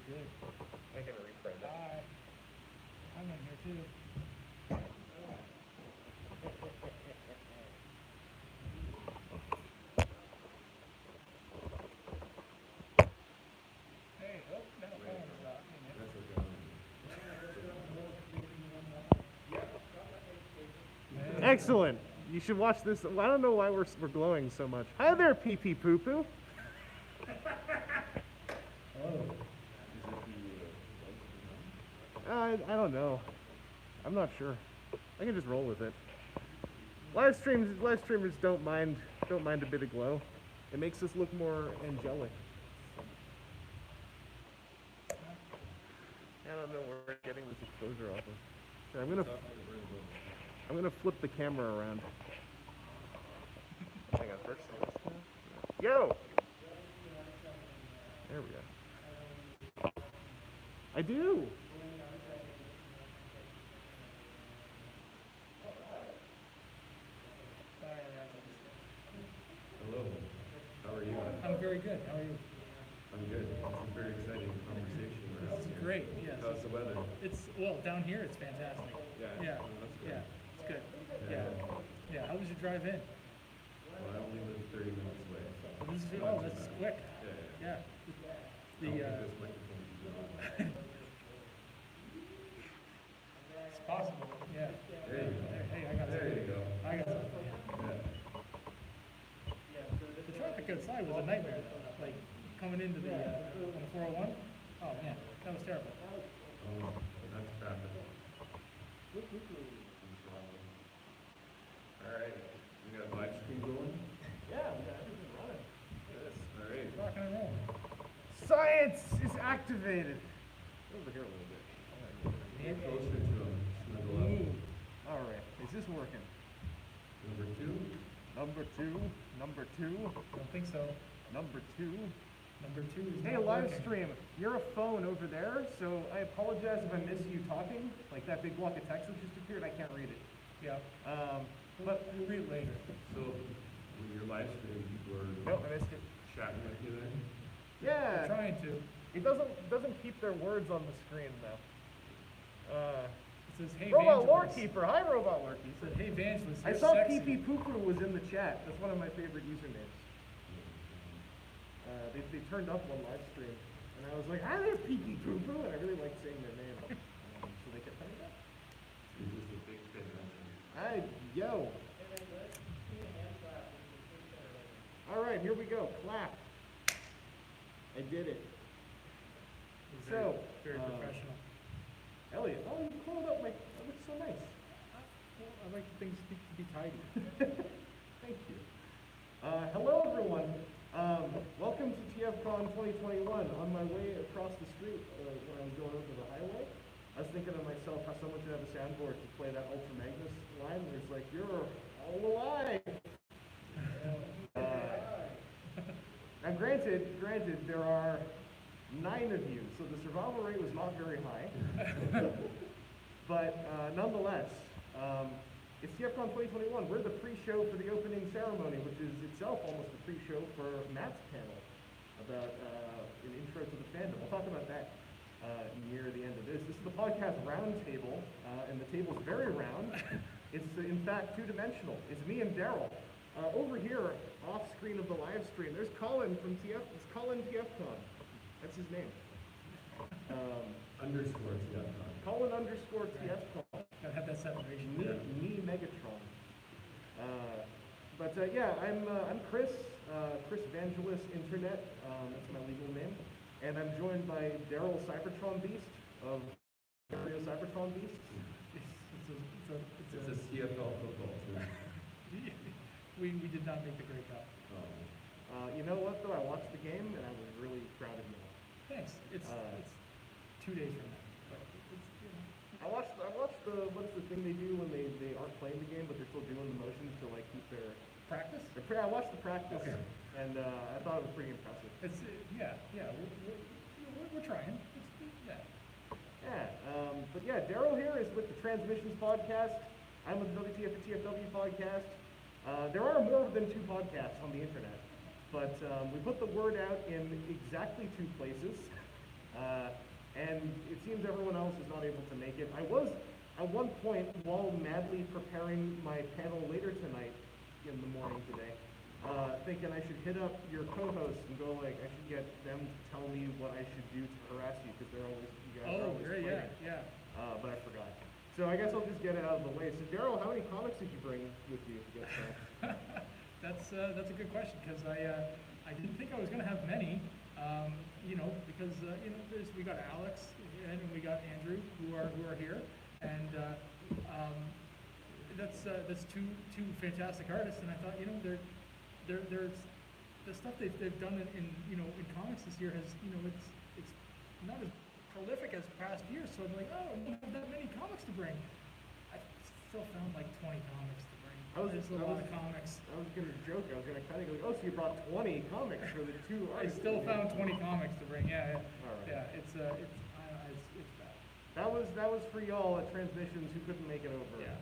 Good. I can reframe it. Hi. I'm in here too. Hey, oh, no, phone's not in it. That's okay. Excellent. You should watch this. I don't know why we're glowing so much. Hi there, pee pee poo poo. Oh. I don't know. I'm not sure. I can just roll with it. Live streamers don't mind a bit of glow. It makes us look more angelic. I don't know where we're getting this exposure off of. Here, I'm gonna flip the camera around. Hang on first. Yo! There we go. I do! Hello. How are you? I'm very good. How are you? I'm good. It's a very exciting conversation we're This having is here. great. Yes. How's the weather? It's well down here. It's fantastic. Yeah. Yeah. Oh, that's good. Yeah. It's good. Yeah. Yeah. Yeah. How was your drive in? Well, I only live 30 minutes away. This is, Not oh, too that's bad. quick. Yeah. Yeah. I The don't think this microphone is good on. it's possible. Yeah. There you go. Hey, I got There something. you go. I got something. Yeah. The traffic outside was a nightmare though. Like coming into the on the 401. Oh man, that was terrible. Oh, that's traffic. All right. We got live stream going? Yeah, we got everything running. Yes. All right. Rocking and rolling. Science is activated. Over here a little bit. Get closer to him. Snuggle up. All right, is this working? Number 2. Number two, number two, Don't think so. number two. Number 2 is Hey, not live working. stream. You're a phone over there, so I apologize if I miss you talking. Like that big block of text that just appeared, I can't read it. Yeah. But We'll read it later. So, when you're live streaming, people are nope, I missed it. chatting with you then? We're Yeah, trying to. it doesn't keep their words on the screen though. It says, hey, Robot Lore Evangelist. Keeper. Hi, Robot Lore It Keeper. said, hey, Evangelist, I you're saw sexy. PP Poo was in the chat. That's one of my favorite usernames. They turned up one live stream, and I was like, hi there, PP Poo, and I really liked saying their name. So they kept coming up. You're just a big fan. Hi, yo. All right, here we go. Clap. I did it. So, Very professional. Elliot, oh, you called up my. That looks so nice. Well, I like things to be tidy. Thank you. Hello, everyone. Welcome to TFcon 2021. On my way across the street, when I was going over the highway, I was thinking to myself how someone should have a soundboard to play that Ultra Magnus line where it's like, you're all alive. Now, granted, there are 9 of you, so the survival rate was not very high. But nonetheless, it's TFcon 2021. We're the pre-show for the opening ceremony, which is itself almost a pre-show for Matt's panel about an intro to the fandom. We'll talk about that near the end of this. This is the podcast Roundtable, and the table's very round. It's in fact 2-dimensional. It's me and Daryl. Over here, off screen of the live stream, there's Colin from It's Colin TFcon. That's his name. Underscore TFcon. Colin underscore TFcon. Gotta have that separation. Me Megatron. Yeah, I'm Chris, Chris Evangelist Internet. That's my legal name, and I'm joined by Daryl Cybertron Beast of Area Cybertron Beast. It's a CFL football team. We did not make the Grey Cup. Oh. You know what though? I watched the game and I was really proud of you. Thanks. It's 2 days from now. But it's, you know. I watched what's the thing they do when they aren't playing the game but they're still doing the motions to like keep their Practice? I watched the practice, Okay. and I thought it was pretty impressive. It's yeah. We're trying. Yeah. Yeah, but yeah, Daryl here is with the Transmissions podcast. I'm with the TFW podcast. There are more than 2 podcasts on the internet, but we put the word out in exactly 2 places. And it seems everyone else is not able to make it. I was, at one point, while madly preparing my panel later tonight, in the morning today, thinking I should hit up your co-hosts and go like, I should get them to tell me what I should do to harass you, because you guys are always great, fighting. yeah. But I forgot. So I guess I'll just get it out of the way. So Daryl, how many comics did you bring with you to get started? That's a good question, because I didn't think I was going to have many, because we got Alex and we got Andrew who are here, and that's two fantastic artists, and I thought there's the stuff they've done in comics this year has it's not as prolific as past years, so I'm like, oh, I don't have that many comics to bring. I still found like 20 comics to bring. There's a lot of comics. I was gonna joke. I was gonna kind of go, oh, so you brought 20 comics for the two I artists. still found 20 comics to bring. Yeah. All right. Yeah, it's bad. That was for y'all at Transmissions who couldn't make it over. Yeah.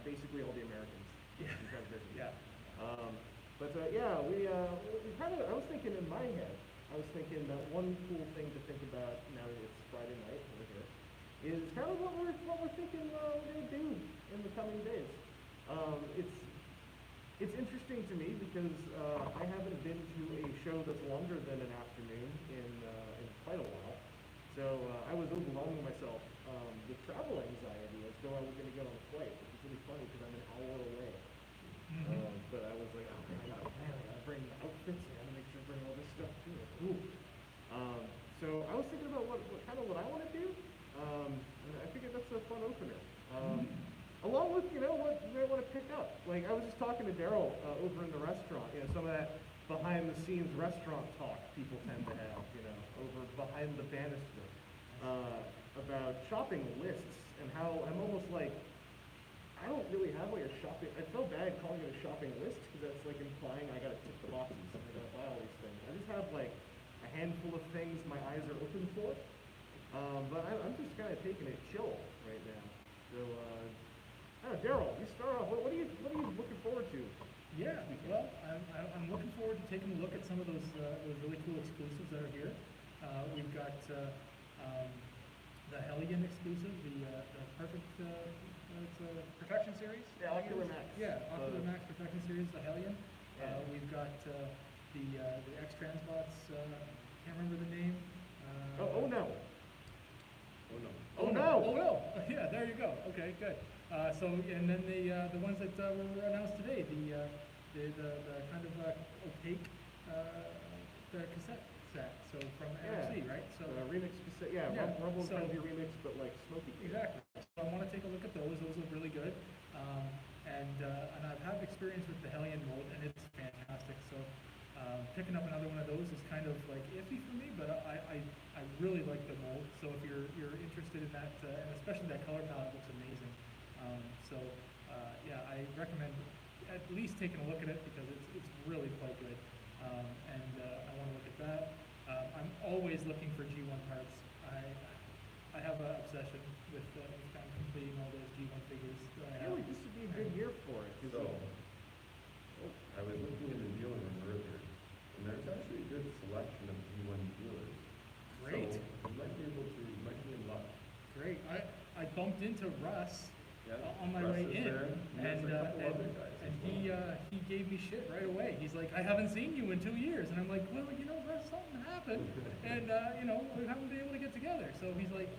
Basically all the Americans. Yeah. In Transmissions. Yeah. We kind of. I was thinking in my head. I was thinking that one cool thing to think about now that it's Friday night over here is kind of what we're thinking we're gonna do in the coming days. It's interesting to me because I haven't been to a show that's longer than an afternoon in quite a while. So I was overwhelming myself with travel anxiety as though I was going to get on a flight, which is really funny because I'm an hour away. But I was like, oh man, I gotta bring outfits, I gotta make sure I bring all this stuff too. Ooh. So I was thinking about what I want to do, and I figured that's a fun opener. Along with, what you might want to pick up. Like, I was just talking to Daryl over in the restaurant, some of that behind-the-scenes restaurant talk people tend to have, over behind the banister, about shopping lists and how I'm almost like, I don't really have like a shopping, I feel bad calling it a shopping list because that's like implying I gotta tick the boxes and I gotta buy all these things. I just have like a handful of things my eyes are open for, but I'm just kind of taking it chill right now. So, Daryl, you start off. What are you looking forward to? Yeah, well, I'm looking forward to taking a look at some of those really cool exclusives that are here. We've got the Hellion exclusive, the Perfection series. Yeah, Ocular Max. Yeah, Ocular Max Perfection series, the Hellion. We've got the X-Transbots. Can't remember the name. Oh no. Oh no! Yeah, there you go. Okay, good. And then the ones that were announced today, the kind of opaque the cassette set. So from NFC, right? So remix cassette. Yeah, Rumble and Frenzy remix, but like smoky. Exactly. So I want to take a look at those. Those look really good. And I've had experience with the Hellion mold, and it's fantastic. So picking up another one of those is kind of like iffy for me, but I really like the mold. So if you're interested in that, and especially that color palette looks amazing. I recommend at least taking a look at it because it's really quite good. I want to look at that. I'm always looking for G1 parts. I have an obsession with kind of completing all those G1 figures that I I feel have. like this would be a good year for it. So, I was looking in the dealer room earlier, and there's actually a good selection of G1 dealers. Great. So, you might be in luck. Great. I bumped into Russ on my Russ way is in, there, and there's a couple other guys as he gave me shit right away. He's like, I haven't seen you in 2 years, and I'm like, well, Russ, something happened, and we haven't been able to get together. So he's like,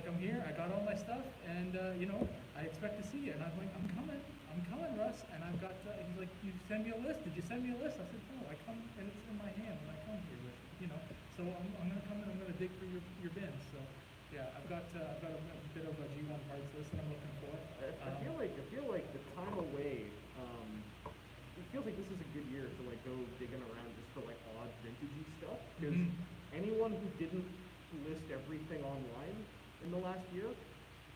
I'm here. I got all my stuff, and I expect to see you. And I'm like, I'm coming, Russ. And I've got. He's like, you send me a list. Did you send me a list? I said, no. I come, and it's in my hand when I come here with it. So I'm gonna come in. I'm gonna dig through your bins. So. Yeah, I've got a bit of a G1 parts list that I'm looking for. I feel like the time away. It feels like this is a good year to like go digging around just for like odd vintagey stuff. Because anyone who didn't list everything online in the last year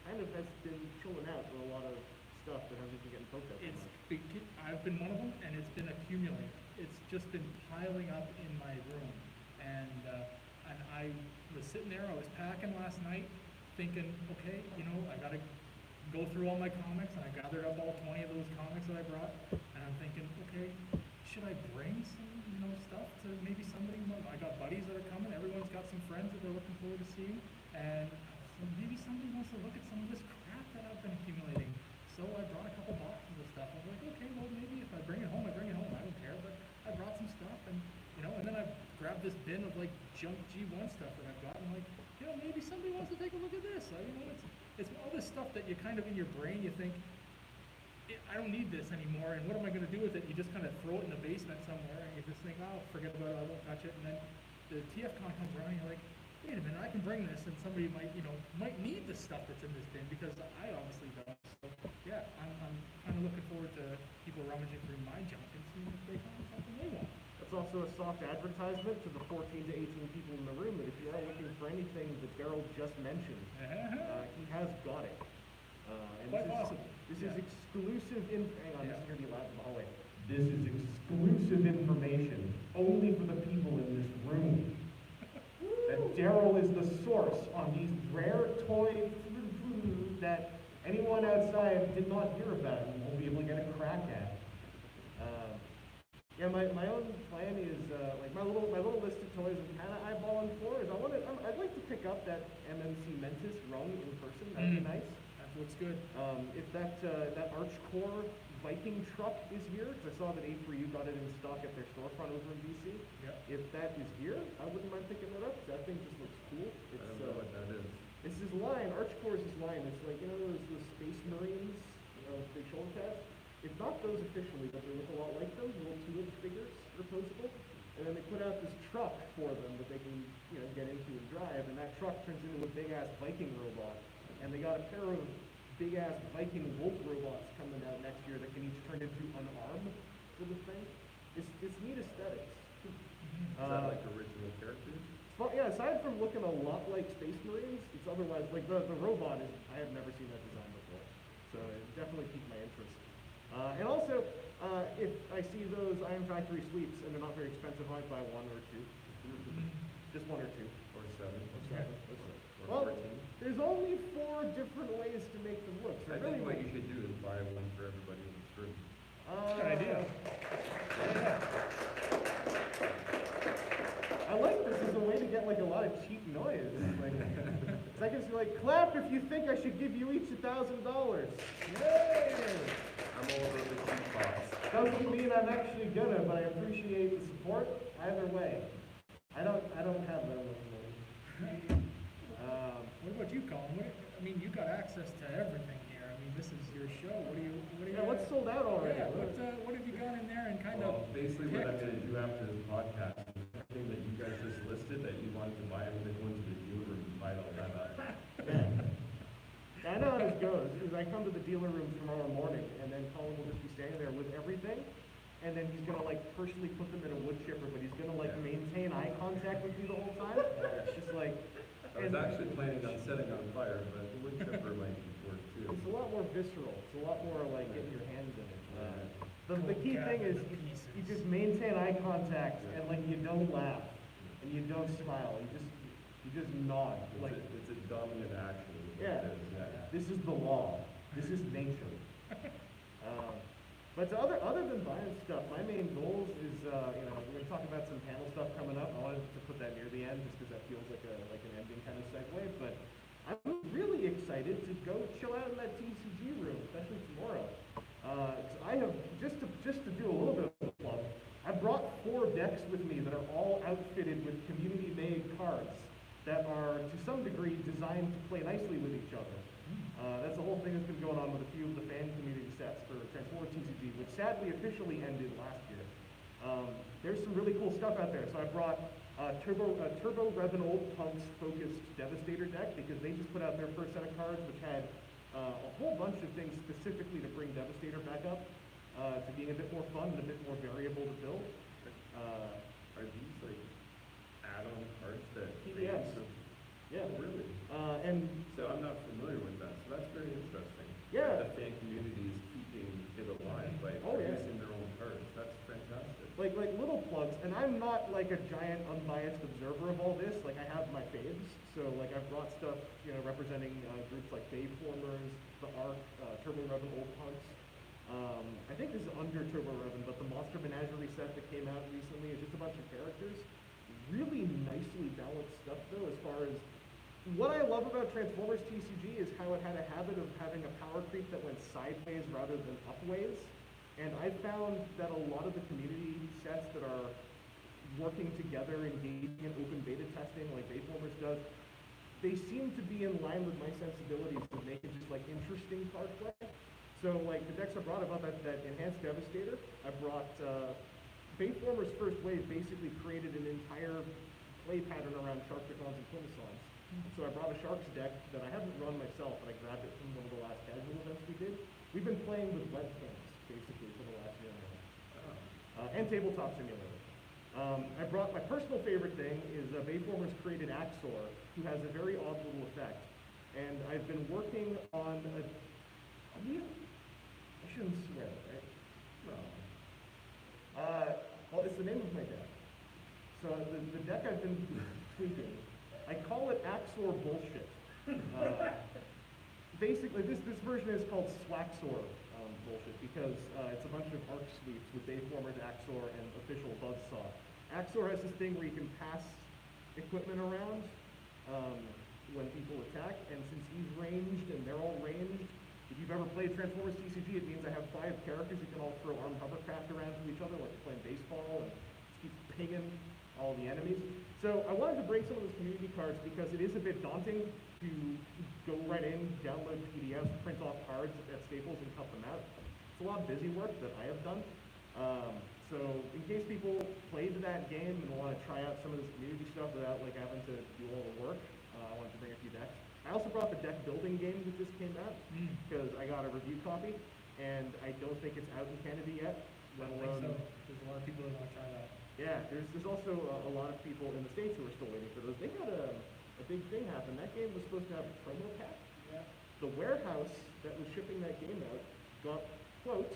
kind of has been chilling out with a lot of stuff that hasn't been getting poked at. I've been one of them, and it's been accumulating. It's just been piling up in my room, and I was sitting there, I was packing last night, thinking, okay, I gotta go through all my comics, and I gathered up all 20 of those comics that I brought, and I'm thinking, okay, should I bring some, stuff stuff to maybe somebody. I got buddies that are coming. Everyone's got some friends that they're looking forward to seeing, and so maybe somebody wants to look at some of this crap that I've been accumulating. So I brought a couple boxes of stuff. I was like, okay, well maybe if I bring it home, I bring it home. I don't care, but I brought some stuff, and and then I grabbed this bin of like junk G1 stuff that I've got, and like, maybe somebody wants to take a look at this. It's all this stuff that you kind of in your brain you think, I don't need this anymore, and what am I going to do with it? You just kind of throw it in the basement somewhere, and you just think, oh, forget about it, I won't touch it. And then the TFcon comes around, and you're like, wait a minute, I can bring this, and somebody might need the stuff that's in this bin, because I obviously don't. So, yeah, I'm kind of looking forward to people rummaging through my junk and seeing if they find something they want. It's also a soft advertisement to the 14 to 18 people in the room that if you are looking for anything that Daryl just mentioned, he has got it. And Quite possible. This is exclusive hang on, this is going to be loud in the hallway. This is exclusive information only for the people in this room. That Daryl is the source on these rare toys that anyone outside did not hear about and won't be able to get a crack at. My own plan is like my little list of toys I'm kind of eyeballing for is I'd like to pick up that MMC Mentis rung in person. That'd be nice. That looks good. If that Archcore Viking truck is here, because I saw that A3U got it in stock at their storefront over in BC. Yeah. If that is here, I wouldn't mind picking that up. That thing just looks cool. I don't know what that is. It's his line. Archcore is his line. It's like those Space Marines, big shoulder pads. It's not those officially, but they look a lot like them. Little 2-inch figures, reposable. And then they put out this truck for them that they can get into and drive. And that truck turns into a big ass Viking robot. And they got a pair of big ass Viking wolf robots coming out next year that can each turn into an arm for the thing. It's neat aesthetics. Is that like original characters? Well, yeah, aside from looking a lot like Space Marines, it's otherwise, like the robot is, I have never seen that design before. So it definitely piqued my interest. And also, if I see those Iron Factory sweeps and they're not very expensive, I might buy one or two. Just one or two. Or 7. Well, 14. there's only 4 different ways to make them look. So I really think what you should do is buy one for everybody in this room. Good idea. I like this as a way to get like a lot of cheap noise. It's like it's like clap if you think I should give you each $1,000. Yay! I'm all over the cheap box. Doesn't mean I'm actually gonna, but I appreciate the support either way. I don't have that much money. What about you, Colin? You got access to everything here. This is your show. What do you? Yeah, what's sold out already? Yeah, what have you got in there and kind Well, of basically what I'm picked? going to do after this podcast, everything that you guys just listed that you wanted to buy, I'm going to go into the dealer room and buy all that up. I know how this goes, is I come to the dealer room tomorrow morning, and then Colin will just be standing there with everything, and then he's gonna personally put them in a wood chipper, but he's gonna maintain eye contact with you the whole time. It's just like. I was actually planning on setting on fire, but the wood chipper might work too. It's a lot more visceral. It's a lot more like getting your hands in it. The key thing is you just maintain eye contact and you don't laugh and you don't smile. You just nod. It's a dominant action. Yeah. This is the law. This is nature. But other than buying stuff, my main goals is we're going to talk about some panel stuff coming up. I wanted to put that near the end just because that feels like an ending kind of segue. But I'm really excited to go chill out in that TCG room, especially tomorrow. I have just to do a little bit of a plug. I brought 4 decks with me that are all outfitted with community-made cards that are to some degree designed to play nicely with each other. That's the whole thing that's been going on with a few of the fan community sets for Transformer TCG, which sadly officially ended last year. There's some really cool stuff out there. So I brought Turbo Revan Old Punks focused Devastator deck because they just put out their first set of cards which had a whole bunch of things specifically to bring Devastator back up to being a bit more fun and a bit more variable to build. Are these add-on cards that PDFs. Yeah. Oh, really? And so I'm not familiar with that. So that's very interesting. Yeah. The fan community is keeping it alive by producing their own cards. That's fantastic. Like little plugs, and I'm not like a giant unbiased observer of all this. I have my faves. So I've brought stuff, representing groups like Bayformers, the Arc, Turbo Revan Old Punks. I think this is under Turbo Revan, but the Monster Menagerie set that came out recently. It's just a bunch of characters. Really nicely balanced stuff though, as far as what I love about Transformers TCG is how it had a habit of having a power creep that went sideways rather than upways. And I found that a lot of the community sets that are working together, engaging in open beta testing like Bayformers does, they seem to be in line with my sensibilities to make it just like interesting card play. So like the decks I brought, about that Enhanced Devastator, I brought Bayformers First Wave basically created an entire play pattern around Sharkticons and Plimsols. So I brought a Sharks deck that I haven't run myself, but I grabbed it from one of the last casual events we did. We've been playing with webcams basically for the last year and a half. And Tabletop Simulator. I brought my personal favorite thing is Bayformers created Axor, who has a very odd little effect. And I've been working on I shouldn't swear, right? No. Well, it's the name of my deck. So the deck I've been tweaking, I call it Axor Bullshit. Basically, this version is called Swaxor Bullshit because it's a bunch of arc sweeps with Bayformers, Axor, and official Buzzsaw. Axor has this thing where you can pass equipment around when people attack, and since he's ranged and they're all ranged, if you've ever played Transformers TCG, it means I have 5 characters who can all throw armed hovercraft around to each other like they're playing baseball and just keep pinging all the enemies. So I wanted to bring some of those community cards because it is a bit daunting to go right in, download PDFs, print off cards at Staples and cut them out. It's a lot of busy work that I have done. So in case people played that game and want to try out some of this community stuff without like having to do all the work, I wanted to bring a few decks. I also brought the deck building game that just came out because I got a review copy and I don't think it's out in Canada yet, let alone. So there's a lot of people that want to try that. Yeah, there's also a lot of people in the States who are still waiting for those. They had a big thing happen. That game was supposed to have a promo pack. Yeah. The warehouse that was shipping that game out got, quote,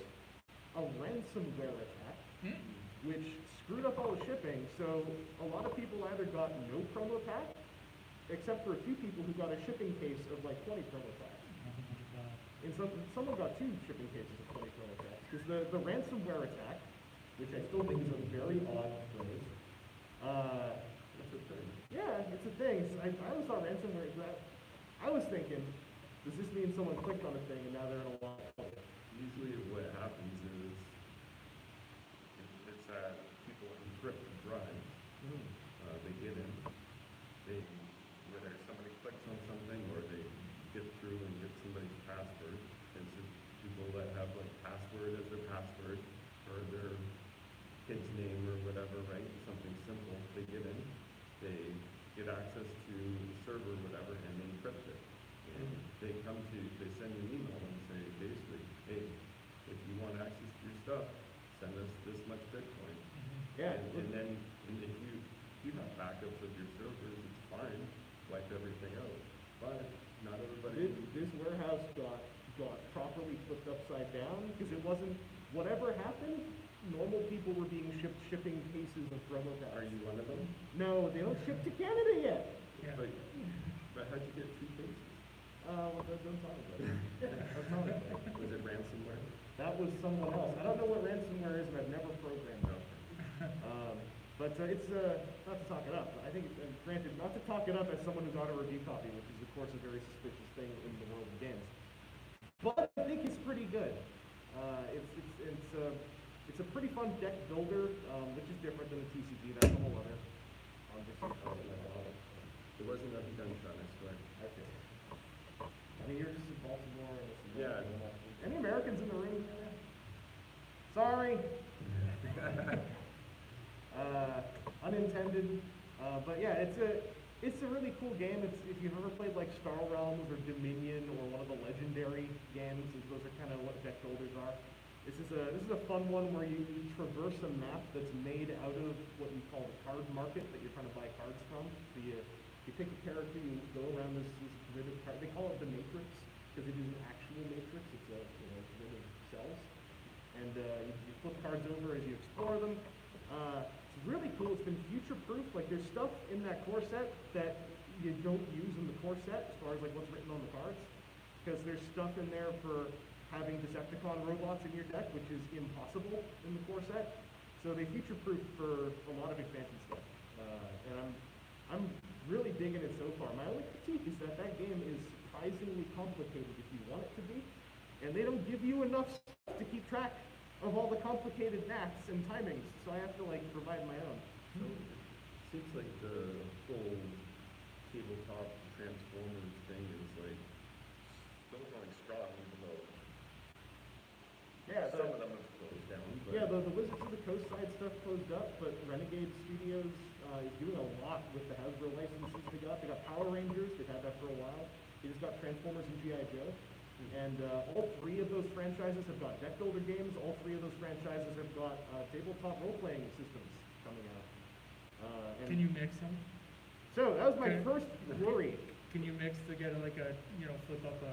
a ransomware attack, which screwed up all the shipping. So a lot of people either got no promo pack, except for a few people who got a shipping case of like 20 promo packs. And someone got 2 shipping cases of 20 promo packs. Because the ransomware attack, which I still think is a very odd phrase. That's a thing. Yeah, it's a thing. I always thought ransomware is that. I was thinking, does this mean someone clicked on a thing and now they're in a lot of trouble? Usually what happens is, it's that people encrypt drives. They get in, whether somebody clicks on something or they get through and get somebody's password, and so people that have like password as their password or their kid's name or whatever, right? Something simple, they get in, they get access to the server or whatever, and they encrypt it. And they send you an email and say, basically, hey, if you want access to your stuff, send us this much Bitcoin. Yeah. And then if you have backups of your servers, it's fine, wipe everything out. But not everybody. This warehouse got properly flipped upside down because it wasn't, whatever happened, normal people were being shipping cases of promo packs. Are you one of them? No, they don't ship to Canada yet. Yeah. But how'd you get 2 cases? Well, don't talk about it. Don't talk about it. Was it ransomware? That was someone else. I don't know what ransomware is, and I've never programmed it. But it's, not to talk it up, I think, granted, not to talk it up as someone who got a review copy, which is of course a very suspicious thing in the world of games. But I think it's pretty good. It's a pretty fun deck builder, which is different than the TCG. That's a whole other conversation. There wasn't a gunshot, I swear. Okay. I mean, you're just in Baltimore. And this and that. Yeah. Any Americans in the room? Sorry. Unintended. But yeah, it's a really cool game. If you've ever played like Star Realms or Dominion or one of the legendary games, those are kind of what deck builders are. This is a fun one where you traverse a map that's made out of what we call the card market that you're trying to buy cards from. So you pick a character, you go around this grid of cards. They call it the matrix because it is an actual matrix. It's a grid of cells, and you flip cards over as you explore them. It's really cool. It's been future-proof. Like there's stuff in that core set that you don't use in the core set as far as like what's written on the cards, because there's stuff in there for having Decepticon robots in your deck, which is impossible in the core set. So they future-proof for a lot of expansion stuff, and I'm really digging it so far. My only critique is that that game is surprisingly complicated if you want it to be, and they don't give you enough stuff to keep track of all the complicated maths and timings, so I have to like provide my own. So it seems like the whole tabletop Transformers thing is like still going strong, even though Yeah, some of them have closed down. But yeah, the Wizards of the Coast side stuff closed up, but Renegade Studios is doing a lot with the Hasbro licenses they got. They got Power Rangers, they've had that for a while. They just got Transformers and G.I. Joe. And all three of those franchises have got deck builder games. All three of those franchises have got tabletop role-playing systems coming out. Can you mix them? So that was my Okay. first worry. Can you mix to get like a, flip up a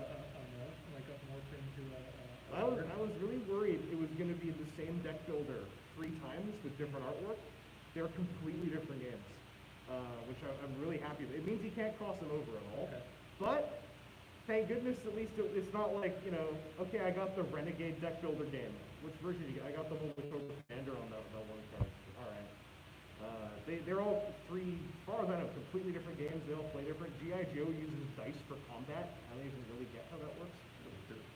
morph, like a morph into a I was really worried it was going to be the same deck builder 3 times with different artwork. They're completely different games, which I'm really happy with. It means you can't cross them over at all. Okay. But thank goodness at least it's not like, okay, I got the Renegade deck builder game. Which version did you get? I got the one with Cobra Commander on that one card. All right. They're all 3, as far as I know, completely different games. They all play different. G.I. Joe uses dice for combat. I don't even really get how that works.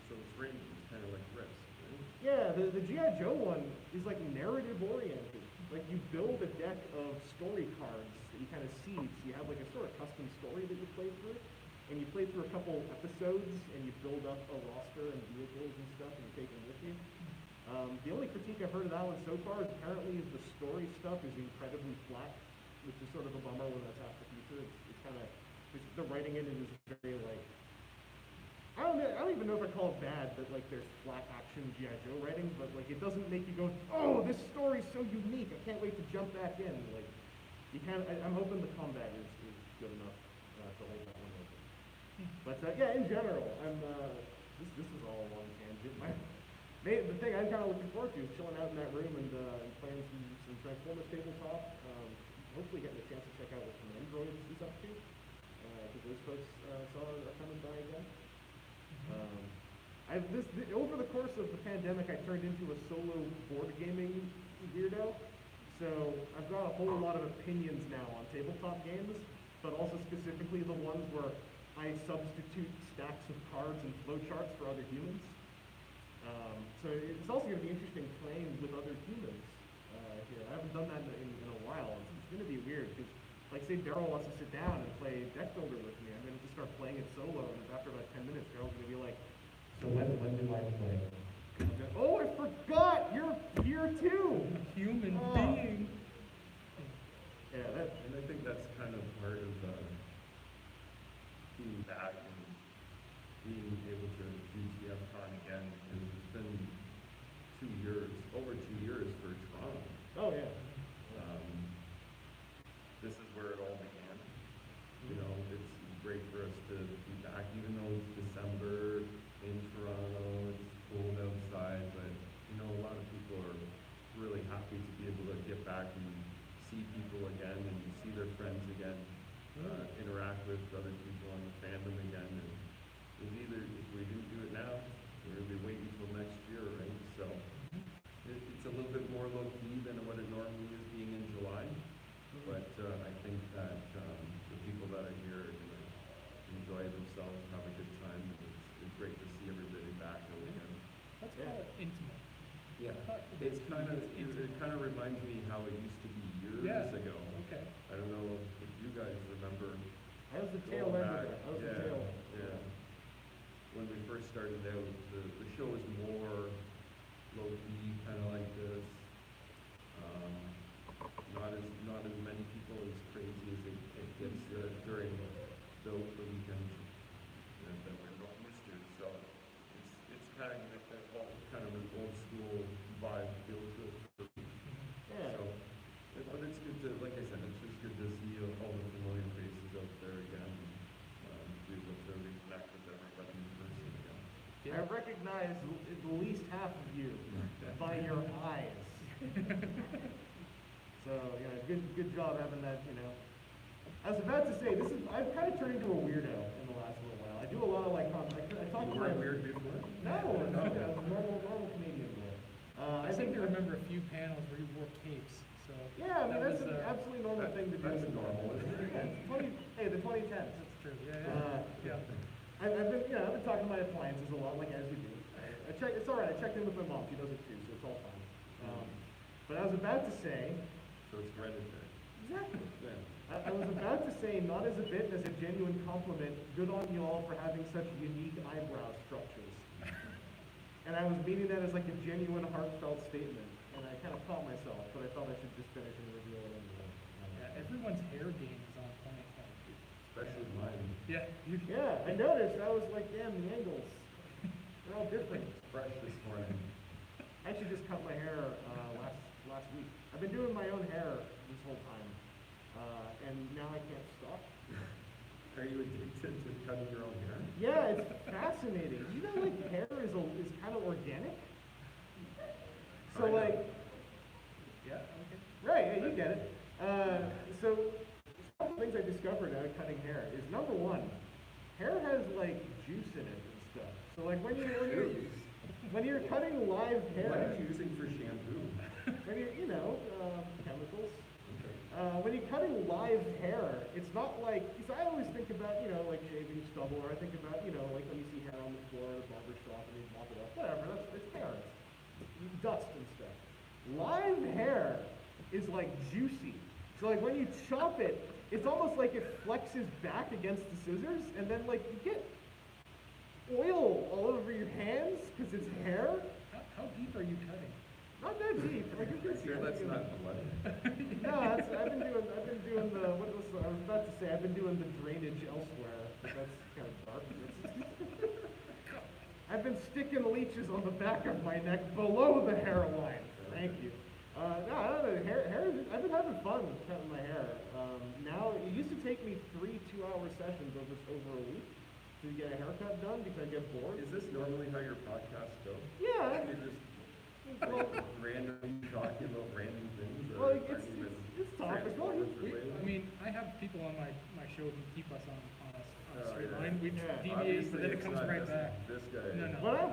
so it's range is kind of like Risk, right? Yeah, the G.I. Joe one is like narrative oriented. Like you build a deck of story cards that you kind of seed. So you have like a sort of custom story that you play through. And you play through a couple episodes and you build up a roster and vehicles and stuff and you take them with you. The only critique I've heard of that one so far is apparently the story stuff is incredibly flat, which is sort of a bummer when that's half the feature. It's kind of, the writing in it is very like, I don't even know if I call it bad, but like there's flat action G.I. Joe writing, but like it doesn't make you go, oh, this story's so unique, I can't wait to jump back in. Like, you can't, I'm hoping the combat is good enough to hold that one open. But yeah, in general, this is all a long tangent. The thing I'm kind of looking forward to is chilling out in that room and playing some Transformers tabletop. Hopefully getting a chance to check out what Androids is up to, because those folks are coming by again. Over the course of the pandemic, I turned into a solo board gaming weirdo. So I've got a whole lot of opinions now on tabletop games, but also specifically the ones where I substitute stacks of cards and flowcharts for other humans. So it's also going to be interesting playing with other humans here. I haven't done that in a while. It's going to be weird because, like, say Daryl wants to sit down and play deck builder with me. I'm going to just start playing it solo, and after about 10 minutes, Daryl's going to be like, "So when do I play?" Oh, I forgot! You're here too! human Oh. being? Yeah, And I think that's kind of part of being back and being able to do TFcon again, because it's been 2 years, over 2 years for Toronto. oh yeah. This is where it all began. It's great for us to be back, even though it's December in Toronto, it's cold outside, but a lot of people are really happy to be able to get back and see people again and see their friends again, interact with other people on the fandom again. And if we didn't do it now, we're going to be waiting until next year, right? So it's a little bit more low key than what it normally is being in July. But I think that the people that are here are going to enjoy themselves, have a good time. And it's great to see everybody back out again. Let's call it intimate. Yeah, it kind of reminds me how it used to be years Yeah. ago. Okay. I don't know if you guys remember. That was the tail end of it. That was the tail end. Yeah. When we first started out, the show was more low key, kind of like this. Not as many people, as crazy as it gets during the weekends that we're not used to. So it's kind of like that kind of an old school vibe feel to it. Yeah. So, but it's good to, like I said, it's just good to see all the familiar faces out there again. Be able to reconnect with everybody in person again. I recognize at least half of you by your eyes. So yeah, good job having that. I was about to say I've kind of turned into a weirdo in the last little while. I do a lot of I talk You to were my weird before? No, it's a normal Canadian boy. I seem to remember a few panels where you wore capes, so. Yeah, I mean, that that's was, an absolutely normal thing to do. That's in the normal, isn't it? Hey, the 2010s. That's true, yeah. I've been talking to my appliances a lot, like as you do. It's all right. I checked in with my mom. She does it too, so it's all fine. But I was about to say. So it's hereditary. Exactly. Yeah. I was about to say, not as a bit as a genuine compliment. Good on you all for having such unique eyebrow structures. And I was meaning that as like a genuine, heartfelt statement. And I kind of caught myself, but I thought I should just finish and reveal it anyway. Yeah, everyone's hair game is on point. Especially mine. Yeah. Yeah, I noticed. I was like, damn, the angles. They're all different. It's fresh this morning. I actually just cut my hair last week. I've been doing my own hair this whole time, and now I can't stop. Are you addicted to cutting your own hair? Yeah, it's fascinating. You know, like hair is kind of organic. So like, Yeah, okay. right? Yeah, you get it. So some of the things I discovered out of cutting hair is number one, hair has like juice in it and stuff. So like when you're cutting live hair, What are you using for shampoo? when you're, chemicals. Okay. When you're cutting live hair, it's not like, because I always think about, like shaving stubble, or I think about, like when you see hair on the floor at a barber shop and you mop it up, whatever, it's hair. It's dust and stuff. Live hair is like juicy. So like when you chop it, it's almost like it flexes back against the scissors, and then like you get oil all over your hands because it's hair. How deep are you cutting? Not that deep. Like you can see. Sure, that's not blood. No, I've been doing the, what was, I was about to say, I've been doing the drainage elsewhere, but that's kind of dark. I've been sticking leeches on the back of my neck below the hairline. Thank you. No, I don't know, I've been having fun cutting my hair. Now, it used to take me 3 2-hour sessions over a week to get a haircut done because I get bored. Is this normally how your podcasts go? Yeah. You just Well, randomly talking about random things that well, aren't even it's topical. Transformers I mean, I have people on my show who keep us on a straight yeah. line. We Yeah. deviate, but then it Obviously, comes it's not right just back. This guy. No.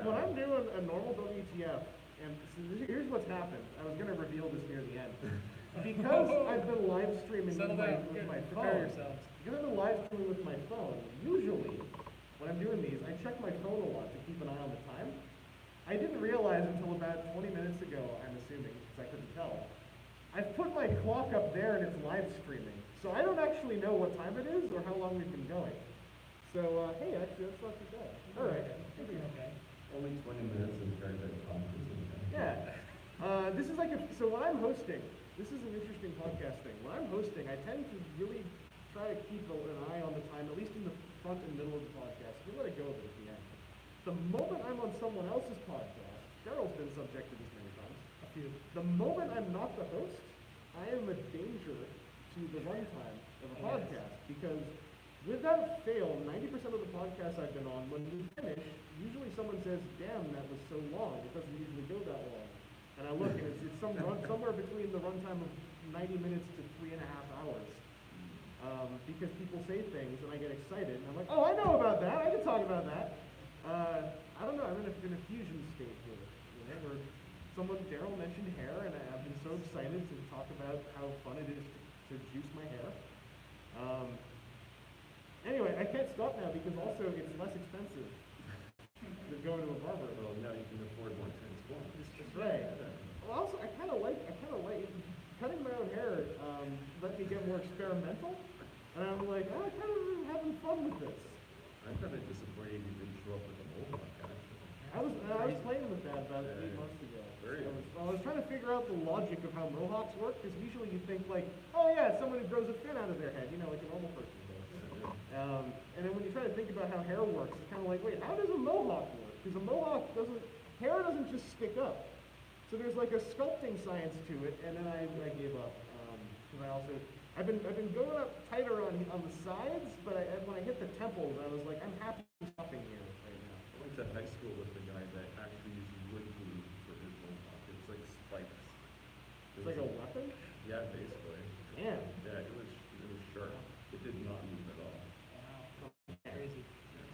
When I'm doing a normal WTF, and so here's what's happened. I was going to reveal this near the end. Because I've been live streaming Settle with down. my Prepare phone. yourselves. Because I've been live streaming with my phone, usually when I'm doing these, I check my phone a lot to keep an eye on the time. I didn't realize until about 20 minutes ago, I'm assuming, because I couldn't tell. I've put my clock up there and it's live streaming. So I don't actually know what time it is or how long we've been going. So, hey, actually, that's not too bad. All right. Okay. Only 20 minutes and very, very complicated. Yeah. This is like so when I'm hosting, this is an interesting podcast thing. When I'm hosting, I tend to really try to keep an eye on the time, at least in the front and middle of the podcast. We let it go a bit at the end. The moment I'm on someone else's podcast, Daryl's been subject to this many times. A few. The moment I'm not the host, I am a danger to the runtime of a podcast because without fail, 90% of the podcasts I've been on, when we finish, usually someone says, damn, that was so long. It doesn't usually go that long. And I look, and it's somewhere between the runtime of 90 minutes to 3.5 hours. Because people say things, and I get excited, and I'm like, oh, I know about that. I can talk about that. I don't know. I'm in a fusion state here. Where Daryl mentioned hair, and I've been so excited to talk about how fun it is to juice my hair. Anyway, I can't stop now because also it's less expensive than going to a barber. Well, now you can afford more Transformers. That's right. Well, also, I kind of like cutting my own hair. Let me get more experimental, and I'm like, oh, I kind of having fun with this. I'm kind of disappointed you didn't show up with a mohawk, actually. I was playing with that about 8 months ago. I was trying to figure out the logic of how mohawks work, because usually you think like, oh yeah, it's someone who grows a fin out of their head, like a normal person does. And then when you try to think about how hair works, it's kind of like, wait, how does a mohawk work? Because a mohawk hair doesn't just stick up. So there's like a sculpting science to it, and then I gave up. Because I've been going up tighter on the sides, but when I hit the temples, I was like, I'm happy stopping here right now. I went to high school with a guy that actually used wood glue for his mohawk. It was like spikes. It's like a weapon? Yeah, basically. Damn. Yeah, it was sharp. It did not move at all. Wow. Crazy.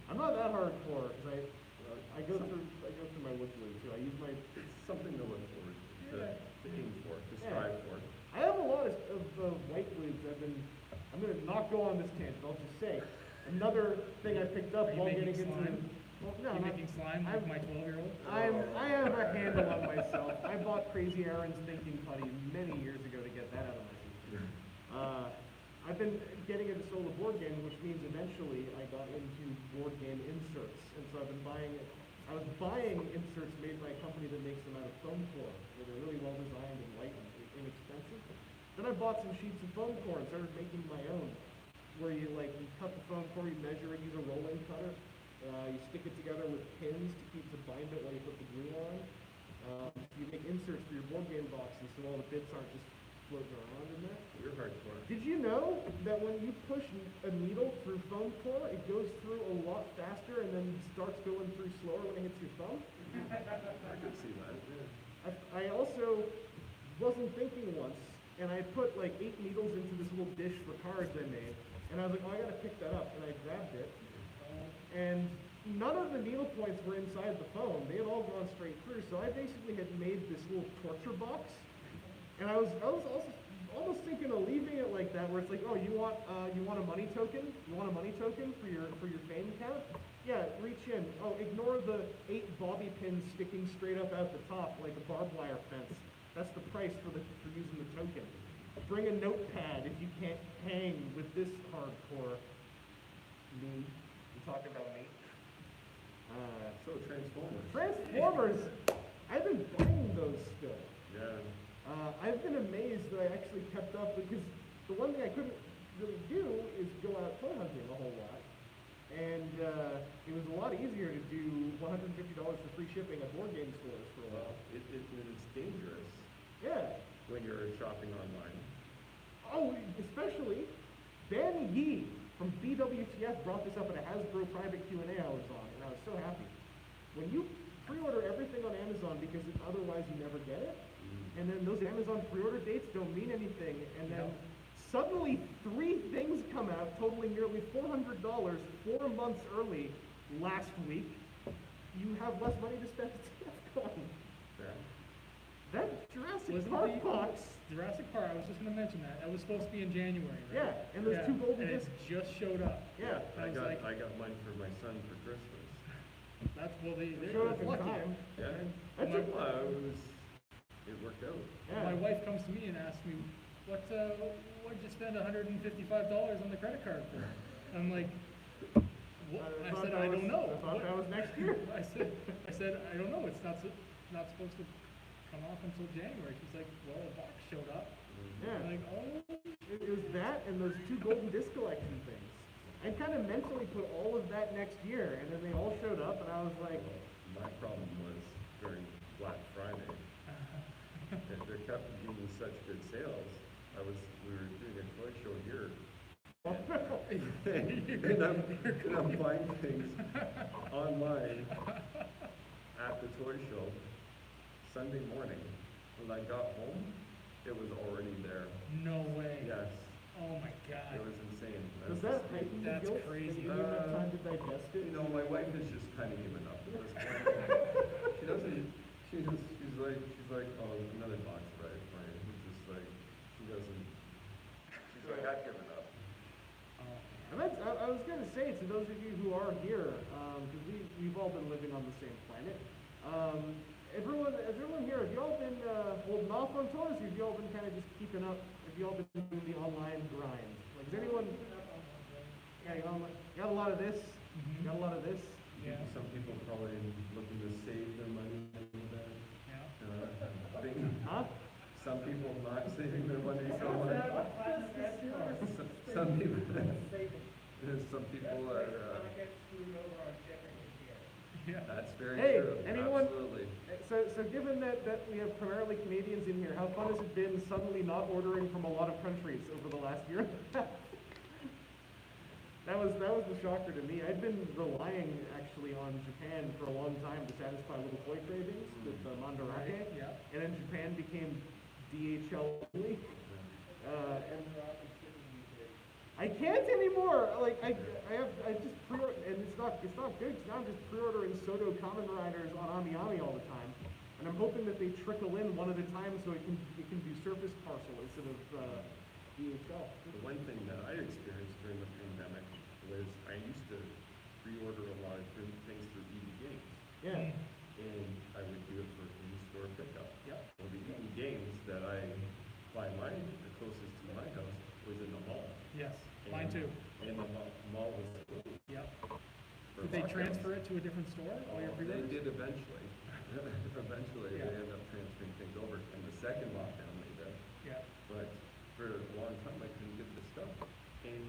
I'm not that hardcore because I go through my wood glue too. I use my It's something to look forward to aim for, to Yeah. strive for. I have a lot of white blades. I'm gonna not go on this tangent. I'll just say another thing I picked up Are you while making getting into. slime? Well, Are no, you not, making slime like my 12-year-old? I have a handle on myself. I bought Crazy Aaron's thinking putty many years ago to get that out of my system. I've been getting into solo board gaming, which means eventually I got into board game inserts, and so I've been buying it. I was buying inserts made by a company that makes them out of foam core, where they're really well designed and light and inexpensive. Then I bought some sheets of foam core and started making my own, where you cut the foam core, you measure it, use a rolling cutter, you stick it together with pins to bind it while you put the glue on. You make inserts for your board game boxes so all the bits aren't just floating around in there. You're hardcore. Did you know that when you push a needle through foam core, it goes through a lot faster and then starts going through slower when it hits your thumb? I can see that, yeah. I also wasn't thinking once, and I put like 8 needles into this little dish for cards I made, and I was like, oh, I gotta pick that up, and I grabbed it, and none of the needle points were inside the foam. They had all gone straight through, so I basically had made this little torture box, and I was also almost thinking of leaving it like that, where it's like, oh, you want a money token? You want a money token for your fame count? Yeah, reach in. Oh, ignore the 8 bobby pins sticking straight up out the top like a barbed wire fence. That's the price for using the token. Bring a notepad if you can't hang with this hardcore. Me. You talking about me? So Transformers. Transformers. I've been buying those still. Yeah. I've been amazed that I actually kept up, because the one thing I couldn't really do is go out toy hunting a whole lot. And it was a lot easier to do $150 for free shipping at board game stores for a while. It's dangerous Yeah. when you're shopping online. Oh, especially Ben Yee from BWTF brought this up at a Hasbro private Q&A I was on, and I was so happy. When you pre-order everything on Amazon because otherwise you never get it, and then those Amazon pre-order dates don't mean anything, and then suddenly 3 things come out totaling nearly $400 4 months early last week, you have less money to spend at TFcon. Yeah. That Jurassic Wasn't Park the- box, Jurassic Park, I was just gonna mention that. That was supposed to be in January, right? yeah, and those 2 golden and it discs. just showed up. Yeah, I was like- got mine for my son for Christmas. That's, well, they they're showed up in lucky. time. Yeah. That's My- a, Well, it worked out. yeah. My wife comes to me and asks me, what'd you spend $155 on the credit card for? I'm like, what? I thought said, that I was- don't know. I thought that was next year. I said, I don't know. It's not supposed to come off until January. She's like, well, a box showed up. Yeah. I'm like, oh. It was that and those 2 golden disc collection things. I kind of mentally put all of that next year, and then they all showed up, and I was like, My problem was during Black Friday. There kept being such good sales. We were doing a toy show here. and I'm buying things online at the toy show Sunday morning. When I got home, it was already there. No way. Yes, Oh my God. it was insane. was that heightened the That's guilt? crazy. That you didn't have time to digest it? You know, my wife has just kind of given up at this point. She doesn't. She's like, oh, another box, right? Fine. It's just like she doesn't. She's like, I've given up. And I was going to say to those of you who are here, because we've all been living on the same planet, everyone here, have you all been holding off on toys, or have you all been kind of just keeping up? Have you all been doing the online grind? Like, is anyone? Yeah, you got a lot of this. You got a lot of this. Yeah. Some people probably looking to save their money a little bit. Yeah. Huh? Some people not saving their money so much. Some people. Some people are. Yeah. That's very Hey, true. anyone- Absolutely. So given that we have primarily Canadians in here, how fun has it been suddenly not ordering from a lot of countries over the last year? That was the shocker to me. I'd been relying actually on Japan for a long time to satisfy little toy cravings with the Mandarake, Yeah. and then Japan became DHL only. And I can't anymore. Like I just pre-order, and it's not good. 'Cause now I'm just pre-ordering Soto Kamen Riders on Ami all the time, And I'm hoping that they trickle in one at a time so it can do surface parcel instead of DHL. The one thing that I experienced during the pandemic was I used to pre-order a lot of things through EB Games, Yeah. and I would do it for in-store pickup. Yep. Well, the EB Games that the closest to my house was in the mall. Yes, mine too. And the mall was closed. Yep. for Did they lockdowns. transfer it to a different store, all your They pre-orders? did eventually. Eventually, Yeah. they ended up transferring things over, and the second lockdown they did. Yeah. But for a long time, I couldn't get the stuff. And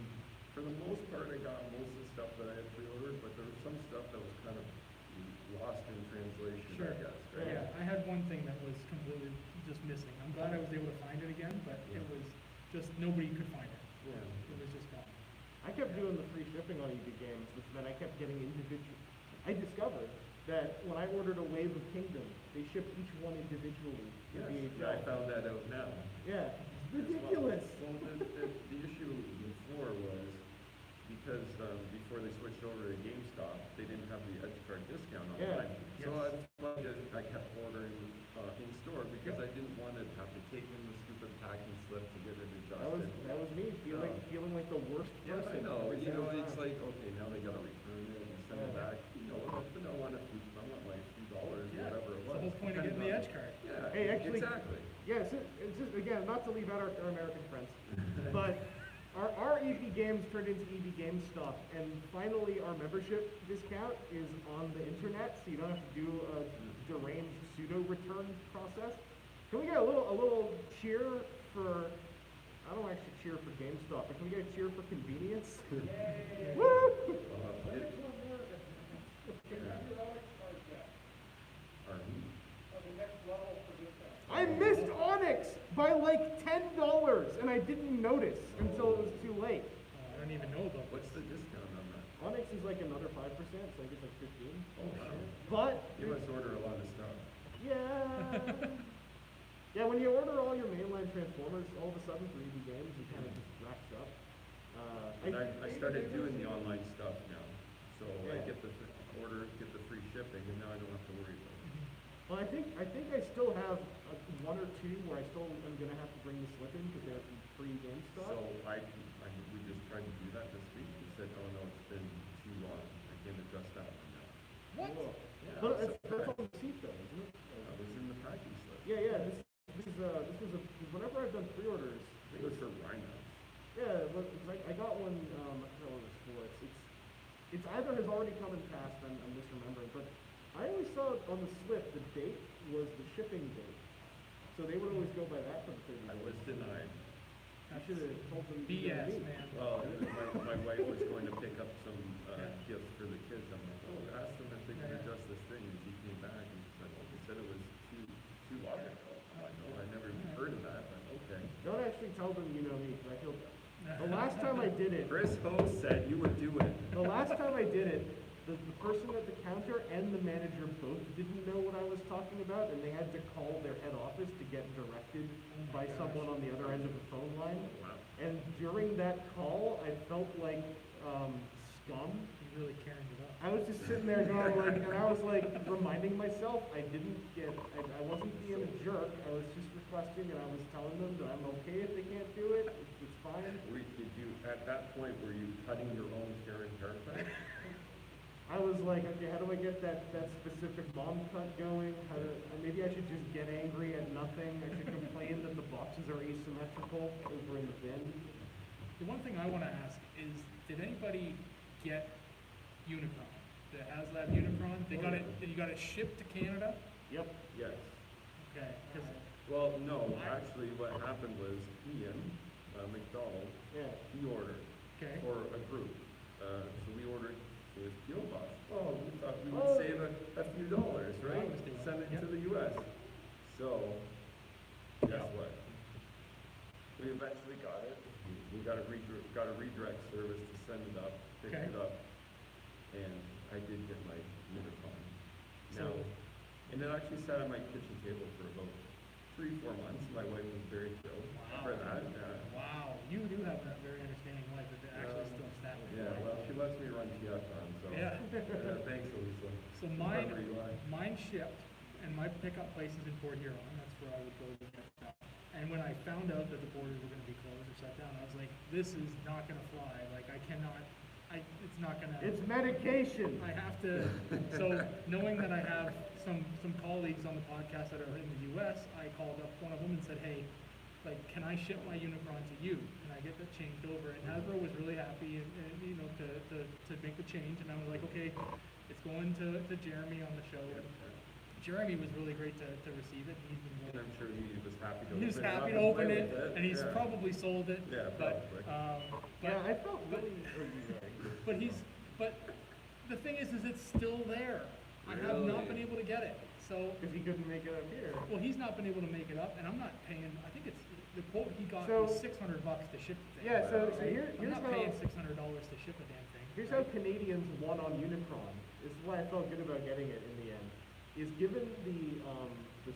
for the most part, I got most of the stuff that I had pre-ordered, but there was some stuff that was kind of lost in translation, Sure. I guess. Right? Yeah, I had one thing that was completely just missing. I'm glad I was able to find it again, but it Yeah. was just, nobody could find it. Yeah. It was just gone. I kept doing the free shipping on EB Games, which meant I kept getting individual. I discovered that when I ordered a Wave of Kingdom, they shipped each one individually to Yes, DHL. I found that out now. Yeah, it's ridiculous. Well, the issue before was because before they switched over to GameStop, they didn't have the edge card discount Yeah. online. So I kept ordering in store because I didn't want to have to take in the stupid packing slip to get it adjusted. That was me feeling like the worst Yes, person. I know. every You know, single it's time. like, okay, now they gotta return it and send it Yeah. back. You know, but I want like $2, Yeah, whatever it it's was. the whole point of getting the edge card. Yeah, Hey, actually- exactly. Yeah, it's just, again, not to leave out our American friends, but our EB Games turned into EB GameStop, and finally our membership discount is on the internet, so you don't have to do a deranged pseudo return process. Can we get a little cheer for? I don't actually cheer for GameStop, but can we get a cheer for convenience? Woo! I missed Onyx by like $10, and I didn't notice until it was too late. I don't even know about What's the discount on that? Onyx is like another 5%, so I think it's like 15. Oh, wow. But You must order a lot of stuff. yeah, yeah. When you order all your mainline Transformers, all of a sudden for EB Games, it kind of just racks up. And I started doing the online stuff now. So I Yeah. get the order, get the free shipping, and now I don't have to worry about it. Well, I think I still have one or two where I still am gonna have to bring the slip in because they're free GameStop. So we just tried to do that this week. He said, oh no, it's been too long. I can't adjust that one now. What? Whoa. Yeah, But so- that's on the receipt though, isn't it? That was in the packing slip. Yeah. This was whenever I've done pre-orders. I think it was for Rhino. Yeah, but I got one. I forgot what it was for. It's either has already come and passed. I'm misremembering, but I always saw it on the slip. The date was the shipping date, so they would always go by that for the 30 I days. was denied. I should have told them. to go BS, to me. man. Well, my wife was going to pick up some gifts for the kids. I'm like, oh, ask them if they can Yeah. adjust this thing. And she came back and she said, oh, they said it was too long ago. I'm like, oh, I never even heard of that, but okay. Don't actually tell them you know me, because I feel bad. The last time I did it, Chris Ho said you would do it. the last time I did it, the person at the counter and the manager both didn't know what I was talking about, and they had to call their head office to get directed by someone on the other end of the phone line. Wow. And during that call, I felt like scum. You're really carrying it up. I was just sitting there going like, and I was like reminding myself I wasn't being a jerk. I was just requesting, and I was telling them that I'm okay if they can't do it. It's fine. Did you, at that point, were you cutting your own hair and haircut? I was like, okay, how do I get that specific mom cut going? Maybe I should just get angry at nothing. I should complain that the boxes are asymmetrical over in the bin. The one thing I wanna ask is, did anybody get Unicron? The HasLab Unicron? They got it, you got it shipped to Canada? Yep. Yes. Okay, 'cause Well, no, actually, what happened was Ian McDonald, Yeah. he ordered okay. for a group. So we ordered his PO box. Oh, we thought we Oh. would save a few dollars, right? Send it to the US. So, guess what? We eventually got it. We got a redirect service to send it up, pick Okay. it up, and I did get my Unicron. Now, So- and it actually sat on my kitchen table for about 3-4 months. My wife was very thrilled for that. Wow, you do have that very understanding wife that they actually still snap it. Yeah, well, she lets me run TFcon, so. Yeah. Thanks, Elisa. So mine Wherever you are. shipped and my pickup place is in Port Huron, that's where I would go to get stuff. And when I found out that the borders were gonna be closed or shut down, I was like, this is not gonna fly, like, I cannot, it's not gonna. It's medication. I have to, so knowing that I have some colleagues on the podcast that are in the US, I called up one of them and said, hey, like, can I ship my Unicron to you? Can I get that changed over? And Hasbro was really happy and you know, to make the change, and I was like, okay, it's going to Jeremy on the show. And Jeremy was really great to receive it. He's been And really, I'm sure he was happy to he was open it happy up to and open play it, with and he's yeah. probably sold it. Yeah, but, probably. Yeah, I but, felt really. but the thing is it's still there. I have not been able to get it. So, Because he couldn't make it up here. well, he's not been able to make it up, and I'm not paying, I think it's, the quote he got So- was $600 to ship the thing. Yeah, so I'm here's not how. paying $600 to ship a damn thing. Here's how Canadians won on Unicron. This is why I felt good about getting it in the end. Is given the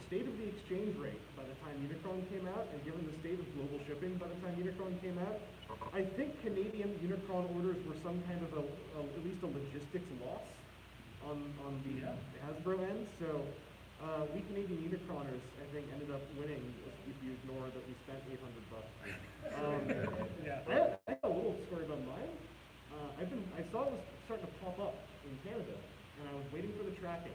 state of the exchange rate by the time Unicron came out, and given the state of global shipping by the time Unicron came out, I think Canadian Unicron orders were some kind of at least a logistics loss on the Yeah. Hasbro end. So we Canadian Unicroners, I think, ended up winning if you ignore that we spent $800. Yeah. I got a little story about mine. I saw it was starting to pop up in Canada, and I was waiting for the tracking.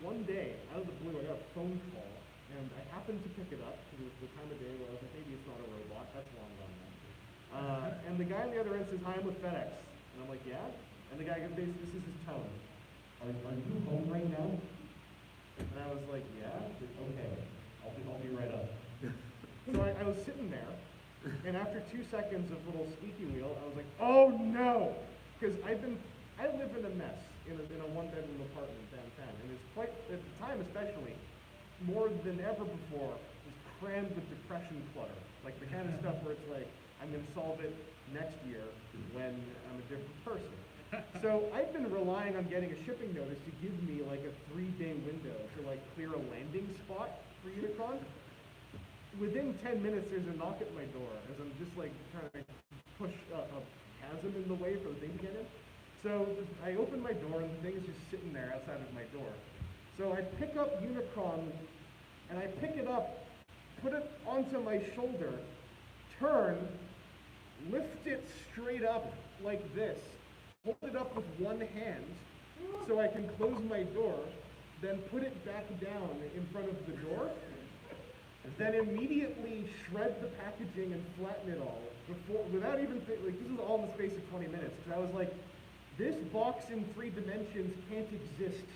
One day, out of the blue, I got a phone call, and I happened to pick it up, because it was the time of day where I was like, maybe it's not a robot, that's long gone now. And the guy on the other end says, hi, I'm with FedEx. And I'm like, yeah? And the guy, this is his tone. Are you home right now? And I was like, yeah? He said, okay, I'll be right up. So I was sitting there, and after 2 seconds of little squeaky wheel, I was like, oh no! Because I live in a mess in a one-bedroom apartment downtown, and it's quite, at the time especially, more than ever before, was crammed with depression clutter. Like the kind of stuff where it's like, I'm gonna solve it next year when I'm a different person. So I've been relying on getting a shipping notice to give me like a 3-day window to like clear a landing spot for Unicron. Within 10 minutes, there's a knock at my door as I'm just like trying to push a chasm in the way for the thing to get in. So I open my door and the thing is just sitting there outside of my door. So I pick up Unicron and I pick it up, put it onto my shoulder, turn, lift it straight up like this, hold it up with one hand so I can close my door, then put it back down in front of the door, then immediately shred the packaging and flatten it all without even like this is all in the space of 20 minutes because I was like, this box in 3 dimensions can't exist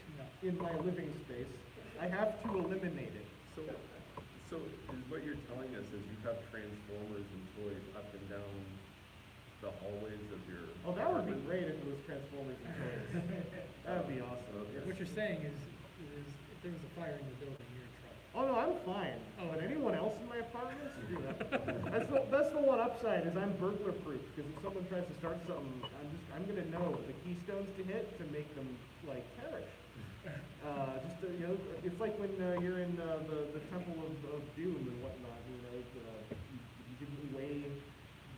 in my living space. I have to eliminate it. So is what you're telling us is you have Transformers and toys up and down the hallways of your Oh, that would be apartment? great if it was Transformers and toys. That would be awesome. Okay. What you're saying is if there was a fire in the building, you're in trouble. Oh no, I'm fine. Oh, But okay. anyone else in my apartment? Screw that. That's the one upside is I'm burglar proof because if someone tries to start something, I'm gonna know the keystones to hit to make them like perish. You know, it's like when you're in the Temple of Doom and whatnot. You know, you didn't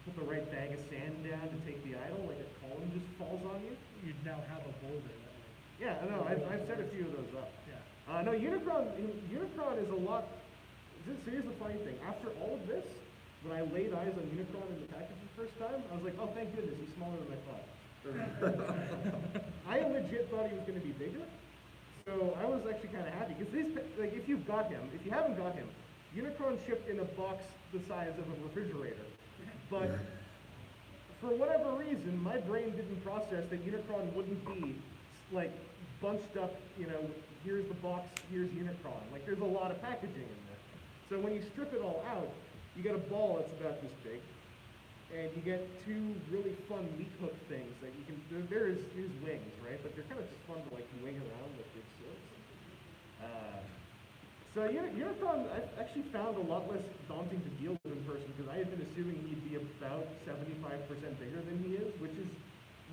put the right bag of sand down to take the idol, like a column just falls on you. You'd now have a boulder that would, Yeah, I know. I've set a few of those up. yeah. No, Unicron is a lot. So here's the funny thing. After all of this, when I laid eyes on Unicron in the package the first time, I was like, oh, thank goodness, he's smaller than I thought. I legit thought he was going to be bigger. So I was actually kind of happy because like, if you haven't got him, Unicron shipped in a box the size of a refrigerator. But for whatever reason, my brain didn't process that Unicron wouldn't be like bunched up, you know, here's the box, here's Unicron. Like there's a lot of packaging in there. So when you strip it all out, you get a ball that's about this big, and you get 2 really fun meat hook things that you can, there's wings, right? But they're kind of just fun to like wing around with big swords. So Unicron, I actually found a lot less daunting to deal with in person because I had been assuming he'd be about 75% bigger than he is, which is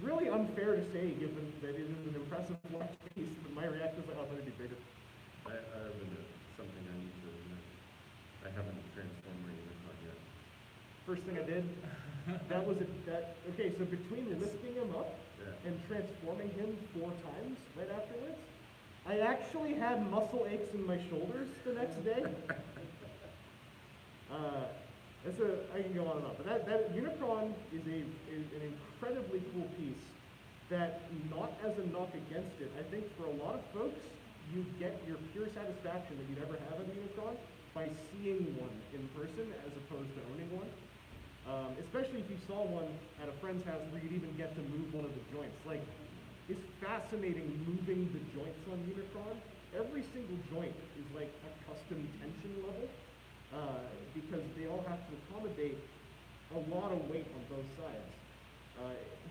really unfair to say given that it is an impressive large piece, but my reaction was like, oh, I thought it'd be bigger. I have something I need to admit. I haven't transformed my Unicron yet. First thing I did, okay, so between lifting him up Yeah. and transforming him 4 times right afterwards, I actually had muscle aches in my shoulders the next day. I can go on and on, but that Unicron is an incredibly cool piece that, not as a knock against it, I think for a lot of folks, you get your pure satisfaction that you'd ever have at a Unicron by seeing one in person as opposed to owning one. Especially if you saw one at a friend's house where you'd even get to move one of the joints. Like, it's fascinating moving the joints on Unicron. Every single joint is like a custom tension level, because they all have to accommodate a lot of weight on both sides.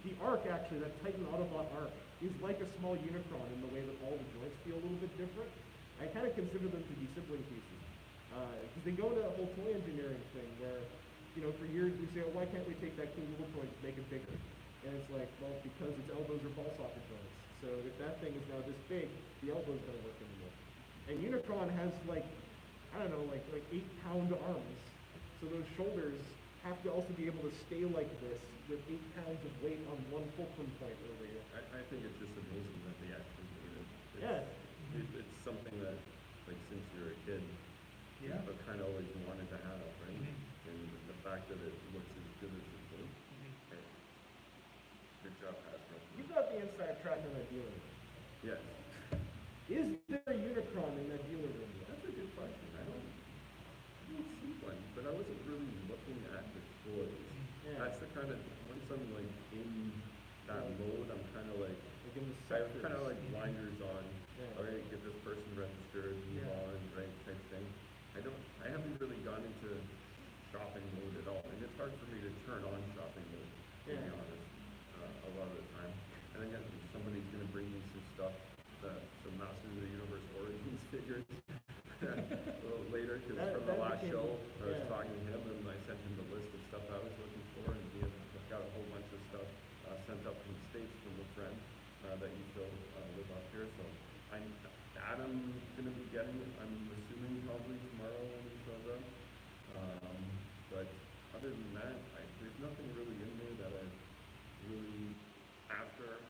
The arc, actually, that Titan Autobot arc, is like a small Unicron in the way that all the joints feel a little bit different. I kind of consider them to be sibling pieces. Because they go to a whole toy engineering thing where, you know, for years we say, oh, why can't we take that cool little toy and make it bigger? And it's like, well, because its elbows are ball socket joints. So if that thing is now this big, the elbows don't work anymore. And Unicron has like, I don't know, like 8-pound arms. So those shoulders have to also be able to stay like this with 8 pounds of weight on one fulcrum point over here. I think it's just amazing that they actually made it. It's something that, like, since you're a kid, Yeah. I've kind of always wanted to have, right? Mhm. And the fact that it looks as good as it does, hey, good job, Hasbro. You've got the inside track on that dealer room. Yes, Is there a Unicron in that dealer room yet? that's a good question. I don't see one, but I wasn't really looking at the toys. Yeah. That's the kind of, once I'm like in that mode, I'm kind of like, Like in the I have sectors. kind of like blinders on. Yeah. All right, get this person registered, move Yeah. on, right, type thing. I haven't really gone into shopping mode at all, and it's hard for me to turn on shopping mode, to be Yeah. honest, a lot of the time. And then somebody's gonna bring me some stuff, some Masters of the Universe Origins figures a little later, because from the last show, I was talking to him, and I sent him the list of stuff I was looking for, and he had got a whole bunch of stuff sent up from the States from a friend that used to live up here, so I'm gonna be getting it, I'm assuming probably tomorrow when he shows up. But other than that, there's nothing really in there that I really after,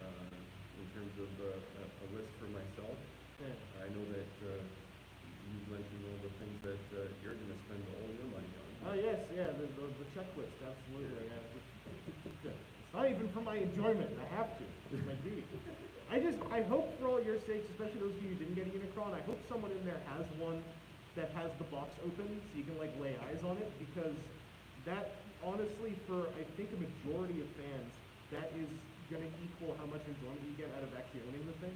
in terms of a list for myself. Yeah. I know that you mentioned all the things that you're gonna spend all your money on. Oh yes, yeah, the checklist, absolutely. Yeah. It's not even for my enjoyment. I have to. It's my duty. I hope for all your sakes, especially those of you who didn't get a Unicron, I hope someone in there has one that has the box open so you can like lay eyes on it, because that honestly, for I think a majority of fans, that is gonna equal how much enjoyment you get out of actually owning the thing.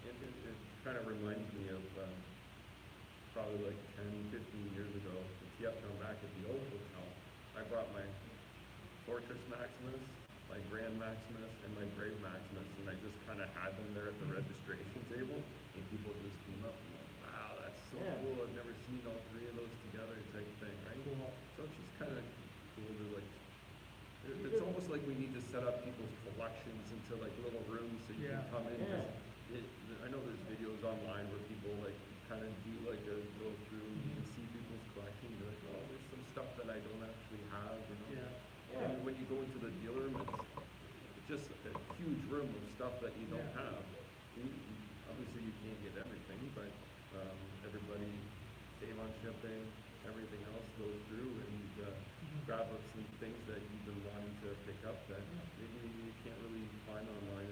It kind of reminds me of probably like 10, 15 years ago, the TFcon back at the old hotel. I brought my Fortress Maximus, my Grand Maximus, and my Brave Maximus, and I just kind of had them there at the registration table, and people just came up and like, wow, that's so Yeah. cool, I've never seen all three of those together type thing, right? Cool. So it's just kind of cool to like, it's almost like we need to set up people's collections into like little rooms so you Yeah. can come in. Yeah. 'Cause I know there's videos online where people like kind of do like a go through and you can see people's collections. You're like, oh, there's some stuff that I don't actually have, you know? Yeah. And when you go into the dealer room, it's just a huge room of stuff that you don't Yeah. have. Obviously, you can't get everything, but everybody save on shipping, everything else goes through, and grab up some things that you've been wanting to pick up that maybe you can't really find online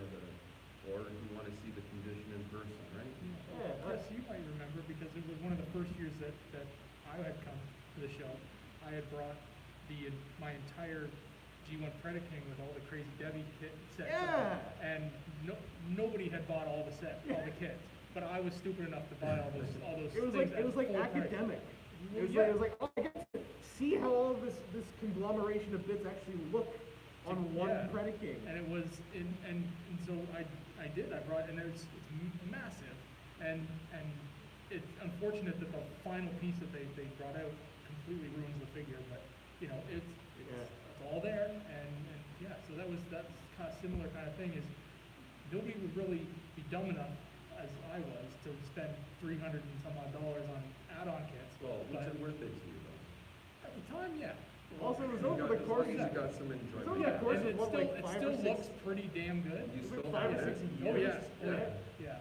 or you want to see the condition in person, right? Yeah. Chris, you might remember, because it was one of the first years that I had come to the show. I had brought my entire G1 Predaking with all the Crazy Debbie kit sets. Yeah. And nobody had bought all the kits, but I was stupid enough to buy all those It was things like at full price. academic. Well, It yeah. was like, oh, I get to see how all this conglomeration of bits actually look on one Yeah. Predaking. And it was, and so I did, I brought, and it's massive, and it's unfortunate that the final piece that they brought out completely ruins the figure, but, you know, it's all there, and yeah, so that's kind of similar kind of thing, is nobody would really be dumb enough, as I was, to spend $300 and some odd on add-on kits. Well, what's but it worth it to you though? at the time, yeah. Oh, Also, it was You over got- the as course. long as you got some over enjoyment. the course and of it what, still, like, it 5 still or 6 looks pretty damn good. You It was still like 5 have or it? 6 Oh, years. yeah, oh, yeah, yeah.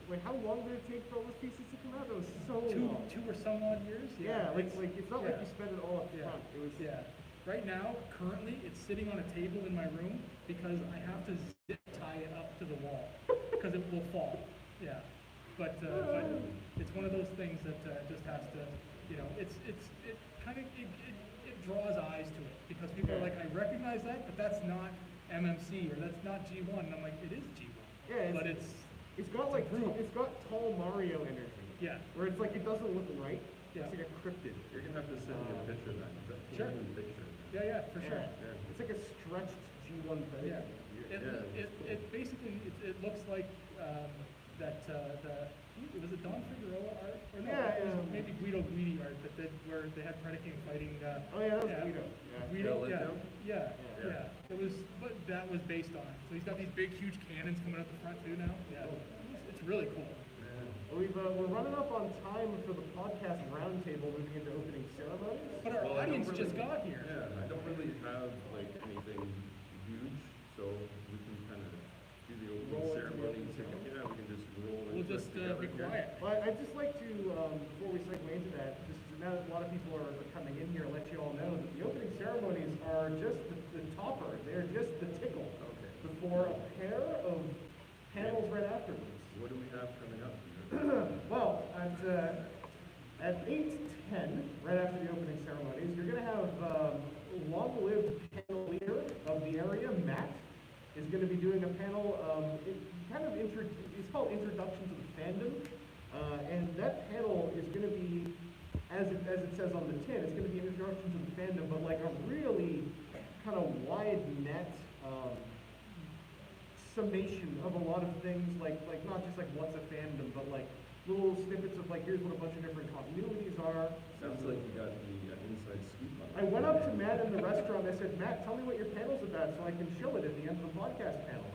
Like how long did it take for all those pieces to come out? That was so Two, long. two or some odd years, Yeah, like it's not like yeah. you spent it all up Yeah, front. It was yeah. Right now, currently, it's sitting on a table in my room because I have to zip tie it up to the wall because it will fall. Yeah, but it's one of those things that just has to, it draws eyes to it because people are like, I recognize that, but that's not MMC or that's not G1. And I'm like, it is G1. Yeah, but it's got like brutal. it's got tall Mario energy. Yeah. Where it's like it doesn't look right. Yeah. It's like a cryptid. You're gonna have to send me a picture of that, 'cause that's Sure. a human picture. Yeah, for sure. Yeah. It's like a stretched G1 thing. Yeah. It basically it looks like was it Don Figueroa art or no? Yeah, it was yeah. maybe Guido Guidi art where they had Predicate fighting. Oh yeah, that was Guido. Yeah. Guido, Yeah. yeah. It was, but that was based on it. So he's got these big, huge cannons coming out the front too now. Yeah, it's really cool. Well, we're running up on time for the podcast roundtable moving into opening ceremonies. But our Well, I don't audience just really- got here. Yeah, I don't really have like anything huge, so we can kind of do the Roll opening it ceremony. together. Yeah, we can just roll We'll into it just together be here. quiet. Well, I'd just like to, before we segue into that, just now that a lot of people are coming in here, let you all know that the opening ceremonies are just the topper. They're just the tickle Okay. before a pair of panels right afterwards. What do we have coming up? Well, at 8:10, right after the opening ceremonies, you're going to have long-lived panel leader of the area, Matt, is going to be doing a panel. It's called Introduction to the Fandom, and that panel is going to be, as it says on the tin, it's going to be an introduction to the fandom, but like a really kind of wide net. Summation of a lot of things, like not just like what's a fandom, but like little snippets of like here's what a bunch of different continuities are. Sounds like you got the inside scoop on I it. went up to Matt in the restaurant. I said, Matt, tell me what your panel's about so I can show it at the end of the podcast panel.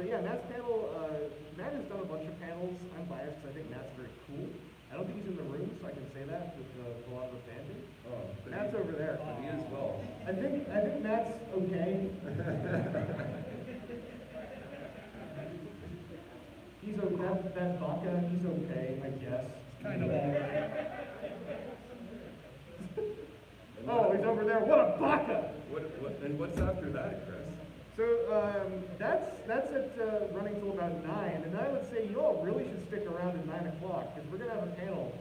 Yeah, Matt's panel. Matt has done a bunch of panels. I'm biased because I think Matt's very cool. I don't think he's in the room, so I can say that with a lot of the fandom. Oh, but Matt's over there. But he is well. I think Matt's okay. He's that Baka, he's okay, I guess. Kind of alright. Oh, he's over there. What a Baka! And what's after that, Chris? So that's at running till about 9, and I would say you all really should stick around at 9 o'clock because we're gonna have a panel,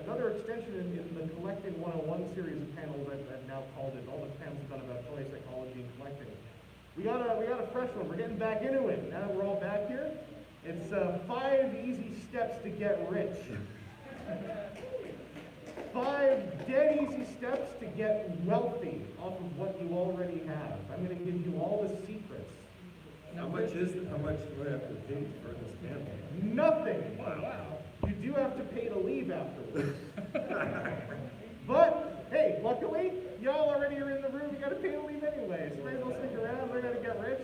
another extension in the Collecting 101 series of panels I've now called it. All the panels have done about toy psychology and collecting. We got a fresh one. We're getting back into it now that we're all back here. It's 5 easy steps to get rich. 5 dead easy steps to get wealthy off of what you already have. I'm going to give you all the secrets. How much do I have to pay for this panel? Nothing. Wow. You do have to pay to leave afterwards. But, hey, luckily, y'all already are in the room. You got to pay to leave anyway. So you might as well stick around, learn how to get rich.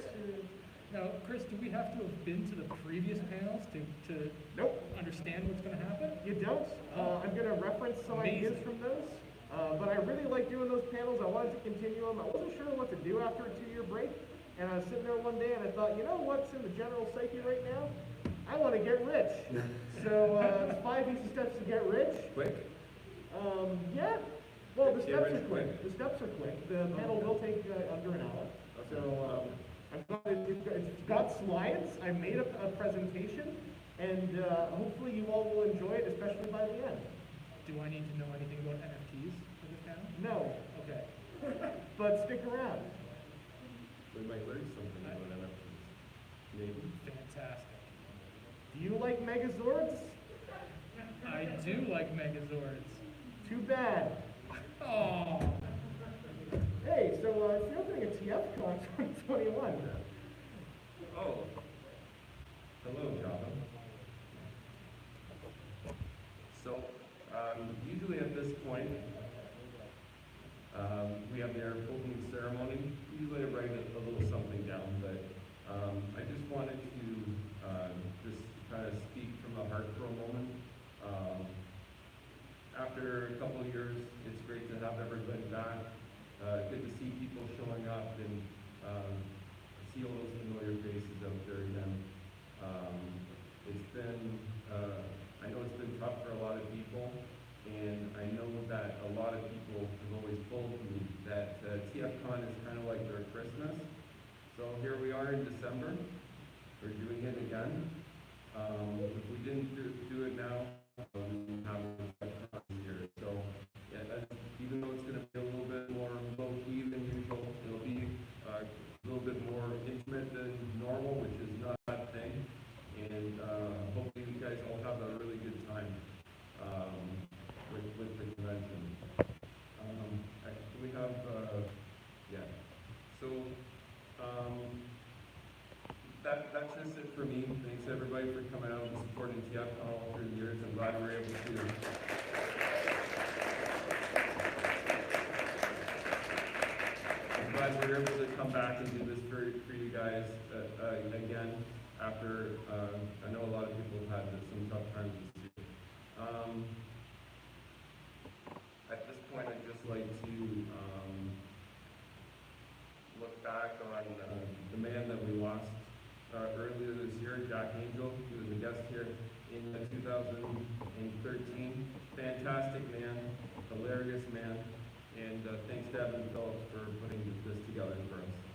Now, Chris, do we have to have been to the previous panels to Nope. understand what's going to happen? You don't. I'm going to reference some ideas Amazing. from those. But I really like doing those panels. I wanted to continue them. I wasn't sure what to do after a 2-year break. And I was sitting there one day and I thought, you know what's in the general psyche right now? I want to get rich. So it's 5 easy steps to get rich. Quick? Yeah. Well, the Get steps rich are quick. quick. The steps are quick. The panel will take under an hour. Okay. So it's got slides. I made a presentation, and hopefully you all will enjoy it, especially by the end. Do I need to know anything about NFTs for this panel? No, Okay. but stick around. We might learn something about NFTs. Maybe. Fantastic. Do you like Megazords? I do like Megazords. Too bad. Oh. Hey, so it's the opening of TFcon 2021. Oh. Hello, Java. So, usually at this point, we have the opening ceremony. Usually I write a little something down, but I just wanted to just kind of speak from the heart for a moment. after a couple of years, it's great to have everybody back. Good to see people showing up and see all those familiar faces out there again. It's been, I know it's been tough for a lot of people, and I know that a lot of people have always told me that TFcon is kind of like their Christmas. So here we are in December, we're doing it again. If we didn't do it now, we wouldn't have TFcon this year. So yeah, even though it's going to be a little bit more low-key than usual, it'll be a little bit more intimate than normal, which is not a bad thing. And hopefully you guys all have a really good time with the convention. We have, yeah. So that's just it for me. Thanks everybody for coming out and supporting TFcon all through the years. I'm glad we're able to. I'm glad we're able to come back and do this for you guys again after I know a lot of people have had some tough times this year. At this point, I'd just like to look back on the man that we lost earlier this year, Jack Angel. He was a guest here in 2013. Fantastic man, hilarious man, and thanks to Evan Phillips for putting this together for us.